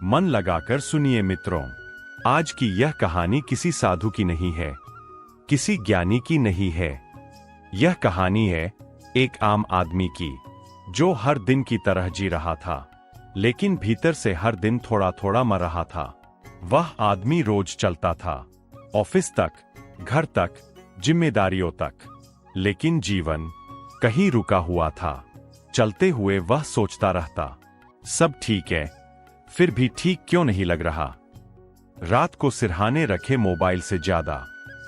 मन लगाकर सुनिए मित्रों। आज की यह कहानी किसी साधु की नहीं है, किसी ज्ञानी की नहीं है। यह कहानी है एक आम आदमी की, जो हर दिन की तरह जी रहा था, लेकिन भीतर से हर दिन थोड़ा थोड़ा मर रहा था। वह आदमी रोज चलता था, ऑफिस तक, घर तक, जिम्मेदारियों तक, लेकिन जीवन कहीं रुका हुआ था। चलते हुए वह सोचता रहता, सब ठीक है, फिर भी ठीक क्यों नहीं लग रहा। रात को सिरहाने रखे मोबाइल से ज्यादा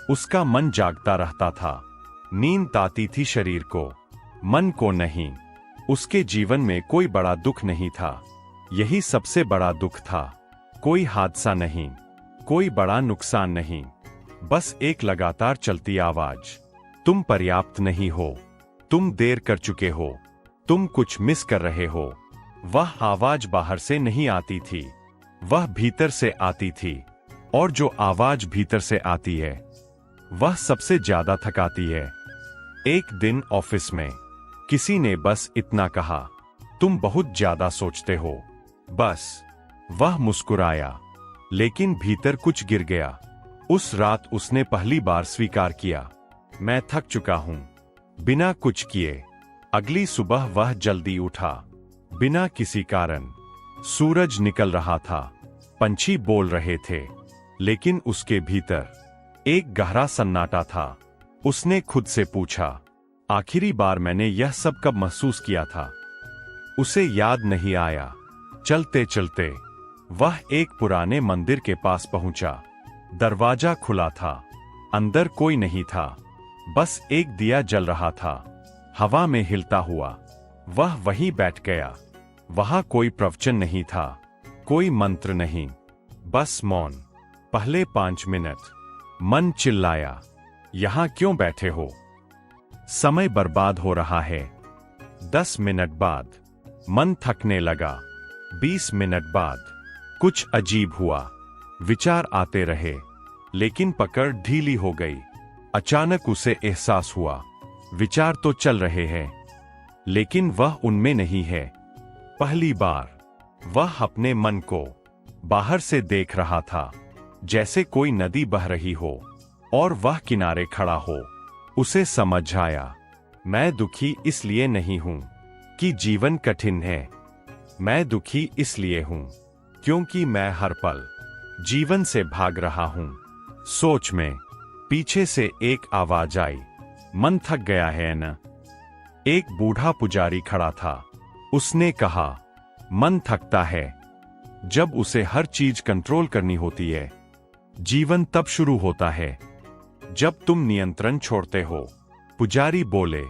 उसका मन जागता रहता था। नींद आती थी शरीर को, मन को नहीं। उसके जीवन में कोई बड़ा दुख नहीं था, यही सबसे बड़ा दुख था। कोई हादसा नहीं, कोई बड़ा नुकसान नहीं, बस एक लगातार चलती आवाज, तुम पर्याप्त नहीं हो, तुम देर कर चुके हो, तुम कुछ मिस कर रहे हो। वह आवाज बाहर से नहीं आती थी, वह भीतर से आती थी। और जो आवाज भीतर से आती है, वह सबसे ज्यादा थकाती है। एक दिन ऑफिस में किसी ने बस इतना कहा, तुम बहुत ज्यादा सोचते हो। बस वह मुस्कुराया, लेकिन भीतर कुछ गिर गया। उस रात उसने पहली बार स्वीकार किया, मैं थक चुका हूं। बिना कुछ किए अगली सुबह वह जल्दी उठा, बिना किसी कारण। सूरज निकल रहा था, पंछी बोल रहे थे, लेकिन उसके भीतर एक गहरा सन्नाटा था। उसने खुद से पूछा, आखिरी बार मैंने यह सब कब महसूस किया था। उसे याद नहीं आया। चलते चलते वह एक पुराने मंदिर के पास पहुंचा। दरवाजा खुला था, अंदर कोई नहीं था, बस एक दिया जल रहा था, हवा में हिलता हुआ। वह वहीं बैठ गया। वहां कोई प्रवचन नहीं था, कोई मंत्र नहीं, बस मौन। पहले 5 मिनट मन चिल्लाया, यहां क्यों बैठे हो, समय बर्बाद हो रहा है। 10 मिनट बाद मन थकने लगा। 20 मिनट बाद कुछ अजीब हुआ, विचार आते रहे, लेकिन पकड़ ढीली हो गई। अचानक उसे एहसास हुआ, विचार तो चल रहे हैं, लेकिन वह उनमें नहीं है। पहली बार वह अपने मन को बाहर से देख रहा था, जैसे कोई नदी बह रही हो और वह किनारे खड़ा हो। उसे समझ आया, मैं दुखी इसलिए नहीं हूं कि जीवन कठिन है, मैं दुखी इसलिए हूं क्योंकि मैं हर पल जीवन से भाग रहा हूं। सोच में पीछे से एक आवाज आई, मन थक गया है न। एक बूढ़ा पुजारी खड़ा था। उसने कहा, मन थकता है जब उसे हर चीज कंट्रोल करनी होती है। जीवन तब शुरू होता है जब तुम नियंत्रण छोड़ते हो। पुजारी बोले,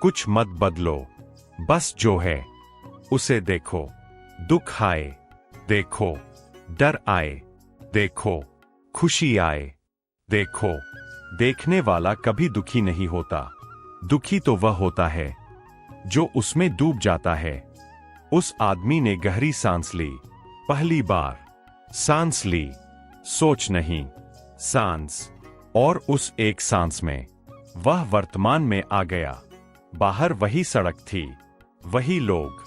कुछ मत बदलो, बस जो है उसे देखो। दुख आए देखो, डर आए देखो, खुशी आए देखो। देखने वाला कभी दुखी नहीं होता। दुखी तो वह होता है जो उसमें डूब जाता है। उस आदमी ने गहरी सांस ली, पहली बार सांस ली, सोच नहीं, सांस। और उस एक सांस में वह वर्तमान में आ गया। बाहर वही सड़क थी, वही लोग,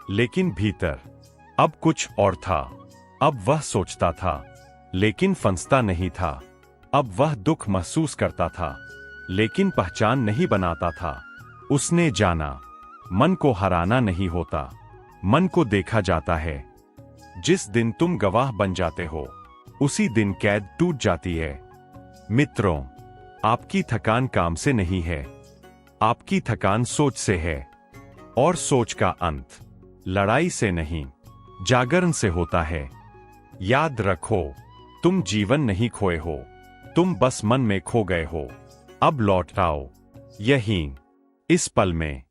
लेकिन भीतर अब कुछ और था। अब वह सोचता था, लेकिन फंसता नहीं था। अब वह दुख महसूस करता था, लेकिन पहचान नहीं बनाता था। उसने जाना, मन को हराना नहीं होता, मन को देखा जाता है। जिस दिन तुम गवाह बन जाते हो, उसी दिन कैद टूट जाती है। मित्रों, आपकी थकान काम से नहीं है, आपकी थकान सोच से है। और सोच का अंत लड़ाई से नहीं, जागरण से होता है। याद रखो, तुम जीवन नहीं खोए हो, तुम बस मन में खो गए हो। अब लौट आओ, यहीं, इस पल में।